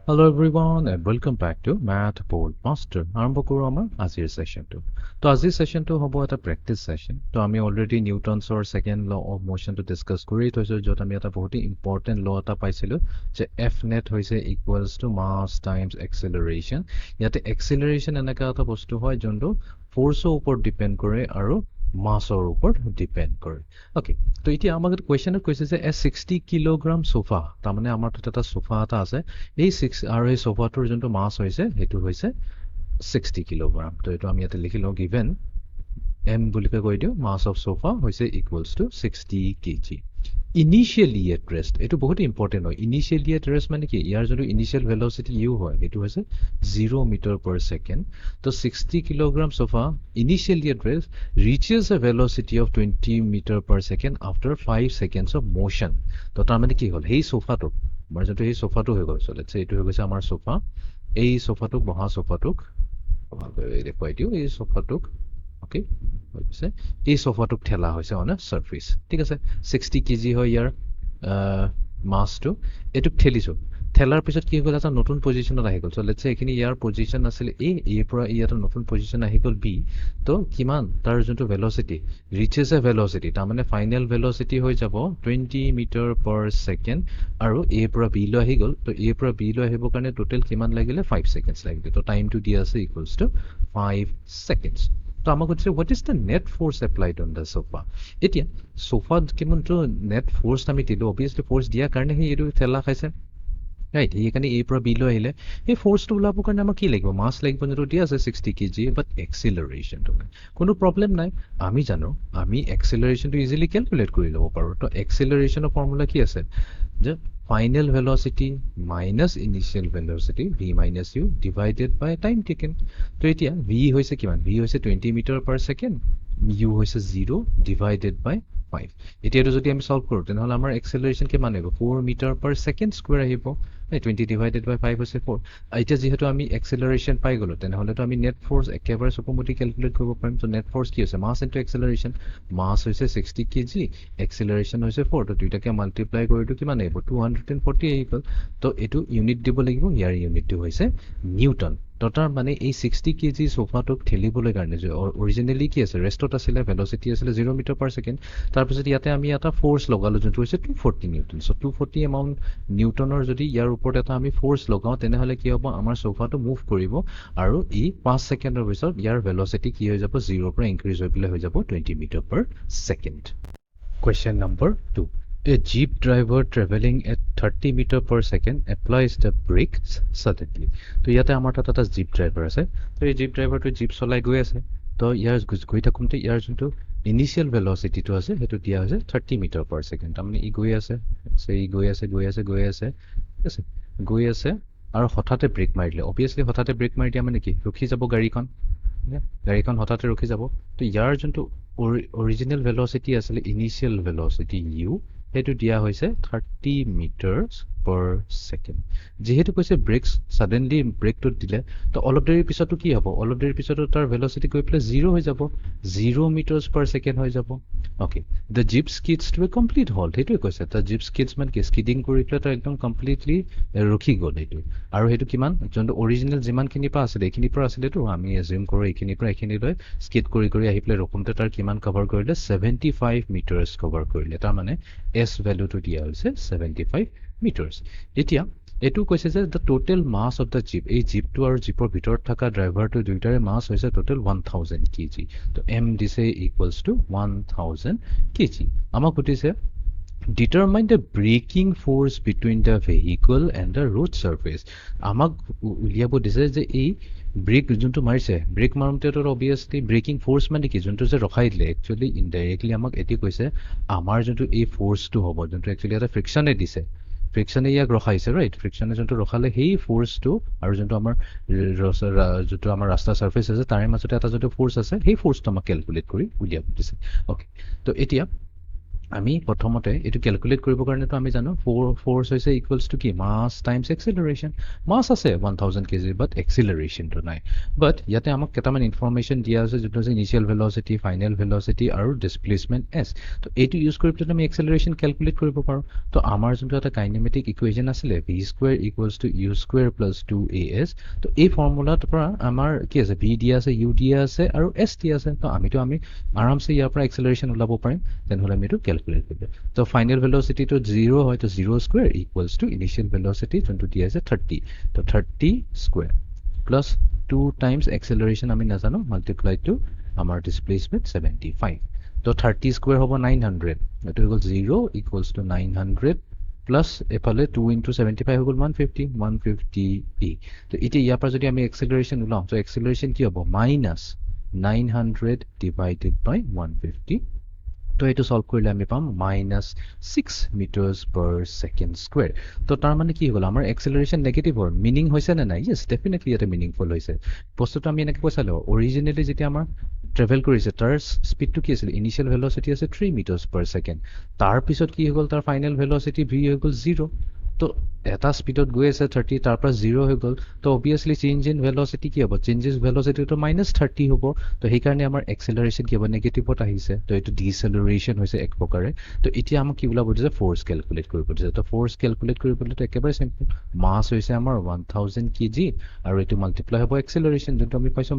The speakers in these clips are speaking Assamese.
Hello everyone and welcome back to Math Board Master. আৰম্ভ কৰোঁ আমাৰ আজিৰ সেশনটো। তো আজিৰ সেশনটো হ'ব এটা প্ৰেক্টিস সেশন। তো আমি অলৰেডি নিউটনছৰ সেকেন্ড ল অফ মোশনটো ডিসকাস কৰি থৈছো য'ত আমি এটা বহুত ইম্পৰ্টেন্ট ল এটা পাইছিলো যে F net হৈছে ইকুৱেলছ টু মাছ টাইমছ এক্সেলাৰেশ্যন। ইয়াতে এক্সেলাৰেশ্যন এনেকা এটা বস্তু হয় যোনটো ফোৰ্সৰ ওপৰত ডিপেন্ড কৰে আৰু মাছৰ ওপৰত ডিপেন্ড কৰে। ওকে, তো এতিয়া আমাক কুৱেশ্যনত কৈছে যে এ 60 কিলোগ্ৰাম সোফা, তাৰমানে আমাৰ তাত এটা সোফা এটা আছে, এই 6 আৰু এই সোফাটোৰ যোনটো মাছ হৈছে সেইটো হৈছে 60 কিলোগ্ৰাম। তো এইটো আমি ইয়াতে লিখি লওঁ, গিভেন এম বুলিকে কৈ দিওঁ, মাছ অফ সোফা হৈছে equals to 60 KG. Initially at rest, এইটো বহুত ইম্পৰ্টেণ্ট হয়। ইনিচিয়েলি এট ৰেষ্ট মানে কি, ইয়াৰ যোনটো ইনিচিয়েল ভেলচিটি ইউ হয় সেইটো হৈছে 0 মিটাৰ পাৰ ছেকেণ্ড। তো 60 kilogram sofa initially at rest reaches a velocity of 20 meter per second after 5 seconds of motion. তো তাৰমানে কি হ'ল, সেই সোফাটোক আমাৰ যোনটো সেই সোফাটো হৈ গ'ল, লেটছ এইটো হৈ গৈছে আমাৰ সোফা। এই সোফাটোক বহা সোফাটোক দেখুৱাই দিওঁ, এই সোফাটোক অ'কে হৈ গৈছে, এই সোফাটোক ঠেলা হৈছে অন এ চাৰ্ফেচ। ঠিক আছে, 60 কেজি হয় ইয়াৰ মাছটো, এইটোক ঠেলিছোঁ। ঠেলাৰ পিছত কি হৈ গ'ল, এটা নতুন পজিশ্যনত আহি গ'ল। চ' লেটছ এইখিনি ইয়াৰ পজিশ্যন আছিলে এ, এৰ পৰা ই এটা নতুন পজিশ্যন আহি গ'ল বি। তো কিমান তাৰ যোনটো ভেলচিটি, ৰিচেছ এ ভেলচিটি, তাৰমানে ফাইনেল ভেলচিটি হৈ যাব 20 মিটাৰ পাৰ ছেকেণ্ড, আৰু এ পৰা বি লৈ আহি গ'ল। তো এ পৰা বি লৈ আহিবৰ কাৰণে টোটেল কিমান লাগিলে, 5 ছেকেণ্ডছ লাগিলে। তো টাইমটো দিয়া আছে ইকুৱেলছ টু 5 ছেকেণ্ডছ। তো আমাক কৈছে what is the net force applied on the sofa. এতিয়া সোফাত কিমানটো নেট ফ'ৰ্চ আমি দিলোঁ, অবভিয়াছলি ফ'ৰ্চ দিয়াৰ কাৰণে সি এইটো ঠেলা খাইছে, ৰাইট। সেইকাৰণে এ পৰা বি লৈ আহিলে, সেই ফ'ৰ্চটো ওলাবৰ কাৰণে আমাক কি লাগিব, মাছ লাগিব, যোনটো দিয়া আছে 60 কেজি। বাট এক্সিলাৰেশ্যনটো কোনো প্ৰব্লেম নাই, আমি জানো আমি এক্সিলাৰেশ্যনটো ইজিলি কেলকুলেট কৰি ল'ব পাৰোঁ। তো এক্সিলাৰেশ্যনৰ ফৰ্মুলা কি আছে, যে final velocity minus initial velocity V minus U divided by time taken. তো এতিয়া ভি হৈছে কিমান, ভি হৈছে 20 মিটাৰ পাৰ ছেকেণ্ড, ইউ হৈছে 0 ডিভাইডেড বাই 5। এতিয়াটো যদি আমি সলভ কৰোঁ তেনেহ'লে আমাৰ এক্সেলাৰেশ্যন কিমান আহিব, 4 মিটাৰ পাৰ ছেকেণ্ড স্কুৱেৰ আহিব। 20 ডিভাইডেড বাই 5 হৈছে 4। এতিয়া যিহেতু আমি এক্সেলাৰেশ্যন পাই গ'লোঁ, তেনেহ'লেতো আমি নেট ফ'ৰ্চ একেবাৰে চকুমুটি কেলকুলেট কৰিব পাৰিম। তো নেট ফ'ৰ্চ কি হৈছে, মাছ ইনটু এক্সেলাৰেশ্যন। মাছ হৈছে 60 কেজি, এক্সেলাৰেশ্যন হৈছে 4। তো দুইটাকে মাল্টিপ্লাই কৰিটো কিমান আহিব, 240 আহি গ'ল। তো এইটো ইউনিট দিব লাগিব, ইয়াৰ ইউনিটটো হৈছে নিউটন। তো তাৰ মানে এই 60 কেজি সোফাটোক ঠেলিবলৈ কাৰণে যে অৰিজিনেলি কি আছে, ৰেষ্টত আছিলে, ভেলচিটি আছিলে 0 মিটাৰ পাৰ ছেকেণ্ড। তাৰপিছত ইয়াতে আমি এটা ফ'ৰ্চ লগালোঁ যোনটো হৈছে 240 নিউটন। চ' 240 এমাউণ্ট নিউটনৰ যদি ইয়াৰ ওপৰত এটা আমি ফ'ৰ্চ লগাওঁ, তেনেহ'লে কি হ'ব, আমাৰ সোফাটো মুভ কৰিব, আৰু ই 5 ছেকেণ্ডৰ পিছত ইয়াৰ ভেলচিটি কি হৈ যাব, 0ৰ পৰা ইনক্ৰিজ হৈ পেলাই হৈ যাব 20 metre per second. Question number 2. A jeep driver traveling at 30 meter per second applies the brakes suddenly. তো ইয়াতে আমাৰ তাত এটা জীপ ড্ৰাইভাৰ আছে। তো এই জীপ ড্ৰাইভাৰটো জীপ চলাই গৈ আছে। তো ইয়াৰ গৈ থাকোঁতে ইয়াৰ যোনটো ইনিচিয়েল ভেলচিটিটো আছে সেইটো দিয়া হৈছে 30 মিটাৰ পাৰ ছেকেণ্ড। তাৰমানে ই গৈ আছে, ই গৈ আছে গৈ আছে গৈ আছে, ঠিক আছে, গৈ আছে, আৰু হঠাতে ব্ৰেক মাৰি দিলে। অবভিয়াছলি হঠাতে ব্ৰেক মাৰি দিয়া মানে কি, ৰখি যাব গাড়ীখন, গাড়ীখন হঠাতে ৰখি যাব। তো ইয়াৰ যোনটো অৰিজিনেল ভেলচিটি আছিলে, ইনিচিয়েল ভেলচিটি ইউ, সেইটো দিয়া হৈছে 30 মিটাৰ্ছ পাৰ ছেকেণ্ড। যিহেতু কৈছে ব্ৰেকছ ছাডেনলি ব্ৰেকটোত দিলে, তো অলপ দেৰিৰ পিছতো কি হ'ব, অলপ দেৰিৰ পিছতো তাৰ ভেলচিটি গৈ পেলাই 0 হৈ যাব, 0 মিটাৰ্ছ পাৰ ছেকেণ্ড হৈ যাব। Okay, the jeep skids to a complete halt, সেইটোৱে কৈছে। দ্য জিপ স্কিডছ মানে কি, স্কিডিং কৰি পেলাই তাৰ একদম কমপ্লিটলি ৰখি গ'ল এইটো। আৰু সেইটো কিমান, যোনটো অৰিজিনেল যিমানখিনিৰ পৰা আছিলে এইখিনিৰ পৰা আছিলেতো, আমি এজিউম কৰোঁ এইখিনিৰ পৰা এইখিনিলৈ স্কিড কৰি কৰি আহি পেলাই ৰখোঁতে তাৰ কিমান কভাৰ কৰিলে, 75 মিটাৰ্ছ কভাৰ কৰিলে। তাৰমানে এছ ভেলুটো দিয়া হৈছে 75 মিটাৰ্ছ। এতিয়া এইটো কৈছে যে the total mass of the jeep, এই জীপটো আৰু জীপৰ ভিতৰত থকা ড্ৰাইভাৰটো দুয়োটাৰে মাছ হৈছে টোটেল 1000 কেজি। তো এম দিছে ইকুৱেলছ টু 1000 কেজি। আমাক সুধিছে determine the breaking force between the vehicle and the road surface. আমাক উলিয়াব দিছে যে এই ব্ৰেক যোনটো মাৰিছে, ব্ৰেক মাৰোঁতেতো অবভিয়াছলি ব্ৰেকিং ফ'ৰ্চ মানে কি, যোনটো যে ৰখাই দিলে, একচুৱেলি ইনডাইৰেক্টলি আমাক এটি কৈছে আমাৰ যোনটো এই ফ'ৰ্চটো হ'ব, যোনটো একচুৱেলি এটা ফ্ৰিকশ্যনে দিছে, ফ্ৰিকশ্যনে ইয়াক ৰখাইছে, ৰাইট। ফ্ৰিকশ্যনে যোনটো ৰখালে সেই ফ'ৰ্চটো আৰু যোনটো আমাৰ ৰাস্তাৰ ছাৰ্ফেচ আছে তাৰে মাজতে এটা যোনটো ফ'ৰ্চ আছে, সেই ফ'ৰ্চটো আমাক কেলকুলেট কৰি উলিয়াব দিছে। অ'কে, তো এতিয়া আমি প্ৰথমতে এইটো ক্যালকুলেট কৰিবৰ কাৰণেতো আমি জানো ফোৰ্স হৈছে ইকুয়ালস টু কি মাস টাইমস এক্সেলাৰেশন মাস আছে 1000 কেজি বাট এক্সেলাৰেশনটো নাই বাট ইয়াতে আমাক কেইটামান ইনফৰমেশন দিয়া আছে যেটো হৈছে ইনিশিয়াল ভেলোসিটি ফাইনাল ভেলোসিটি আৰু ডিসপ্লেসমেন্ট s তো এইটো ইউজ কৰি পেলাই আমি এক্সেলাৰেশন ক্যালকুলেট কৰিব পাৰো তো আমাৰ যোনটো এটা কাইনেমেটিক ইকুৱেশন আছিলে v square equals to u square plus 2as তো এই ফৰ্মুলাৰ পৰা আমাৰ কি আছে v দিয়া আছে u দিয়া আছে আৰু s দিয়া আছে তো আমি আৰামছে ইয়াৰ পৰা এক্সেলাৰেশন ওলাব পাৰিম তেনেহলে আমি এইটো ক্যালকুলেট কৰিব তো ফাইনাল ভেলোসিটি তো 0 হয় তো 0 square equals to initial velocity যোনটো দিয়া আছে 30 তো 30 স্কয়াৰ প্লাস 2 টাইমস এক্সেলাৰেশন আমি নাজানো মাল্টিপ্লাই টু আমাৰ ডিসপ্লেসমেন্ট 75 তো 30 স্কয়াৰ হ'ব 900 এটো হৈ গ'ল 0 ইকুয়ালস টু 900 প্লাস এফালে 2 into 75 হৈ গ'ল 150 e তো এতিয়া ইয়াৰ পৰা যদি আমি এক্সেলাৰেশন উলাও তো এক্সেলাৰেশন কি হ'ব মাইনাস 900 divided by 150 তো এইটো সলভ কৰিলে আমি পাম -6 মিটাৰস পাৰ সেকেন্ড স্কয়াৰ তো তাৰ মানে কি হ'ল আমাৰ এক্সেলাৰেশন নেগেটিভ হ'ল মিনিং হৈছে না নাই ইয়েস ডেফিনেটলি এটা মিনিংফুল হৈছে বস্তুটো আমি এনেকৈ কৈছালো অৰিজিনালি যেতিয়া আমাৰ ট্ৰেভেল কৰিছে তাৰ স্পিডটো কি আছিল ইনিশিয়াল ভেলোসিটি আছে 3 মিটাৰস পাৰ সেকেন্ড তাৰ পিছত কি হ'ল তাৰ ফাইনাল ভেলোসিটি v হৈ গ'ল 0 তো এটা স্পিডত গৈ আছে 30 তাৰ পৰা 0 হৈ গ'ল তো অবিয়াসলি চেঞ্জ ইন ভেলোসিটি কি হ'ব চেঞ্জেস ভেলোসিটি তো -30 হ'ব তো সেই কাৰণে আমাৰ এক্সেলাৰেশন কি হ'ব নেগেটিভত আহিছে তো এটো ডিসেলাৰেশন হৈছে এক প্ৰকাৰে তো এতিয়া আমাক কি বুলা বুজিছে ফোৰ্স ক্যালকুলেট কৰিব দিছে তো ফোৰ্স ক্যালকুলেট কৰিবলৈ তো একেবাৰে সিম্পল মাস হৈছে আমাৰ 1000 কেজি আৰু এটো মাল্টিপ্লাই হ'ব এক্সেলাৰেশন যেটো আমি পাইছো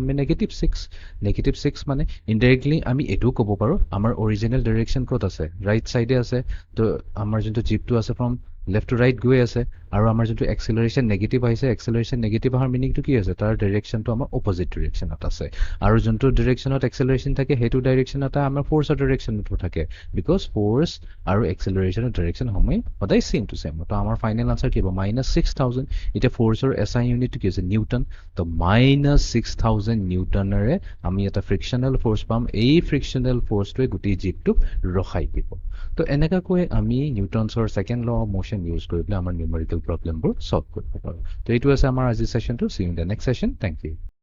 -6 মানে ইনডাইৰেক্টলি আমি এটো ক'ব পাৰো আমাৰ অৰিজিনাল ডাইৰেকশন ক'ত আছে ৰাইট সাইডে আছে তো আমাৰ যোনটো জিপটো আছে ফ্ৰম লেফট টু ৰাইট গৈ আছে আৰু আমাৰ যোনটো এক্সেলাৰেশন নেগেটিভ আহিছে এক্সেলাৰেশন নেগেটিভ হোৱাৰ মিনিংটো কি আছে তাৰ ডাইৰেকশনটো আমাৰ অপোজিট ডাইৰেকশনত আছে আৰু যোনটো ডাইৰেকশনত এক্সেলাৰেশন থাকে হেতু ডাইৰেকশনত আমাৰ ফোৰ্সৰ ডাইৰেকশনটো থাকে বিকজ ফোৰ্স আৰু এক্সেলাৰেশনৰ ডাইৰেকশন সদায় সেম টু সেম তো আমাৰ ফাইনাল আনসাৰ কি হ'ব -6000 এটা ফোৰ্সৰ এসআই ইউনিটটো কি আছে নিউটন তো -6000 নিউটনৰে আমি এটা ফ্ৰিকশনাল ফোৰ্স পাম এই ফ্ৰিকশনাল ফোৰ্সটোৱে গুটি জিপটোক ৰখাই দিব তো এনেকৈ আমি নিউটনছৰ second law of motion use কৰি পেলাই আমাৰ নিউমেৰিকেল প্ৰবলেমবোৰ সলভ কৰিব পাৰো তো এইটো আছে আমাৰ আজি সেশনটো see in the next session thank U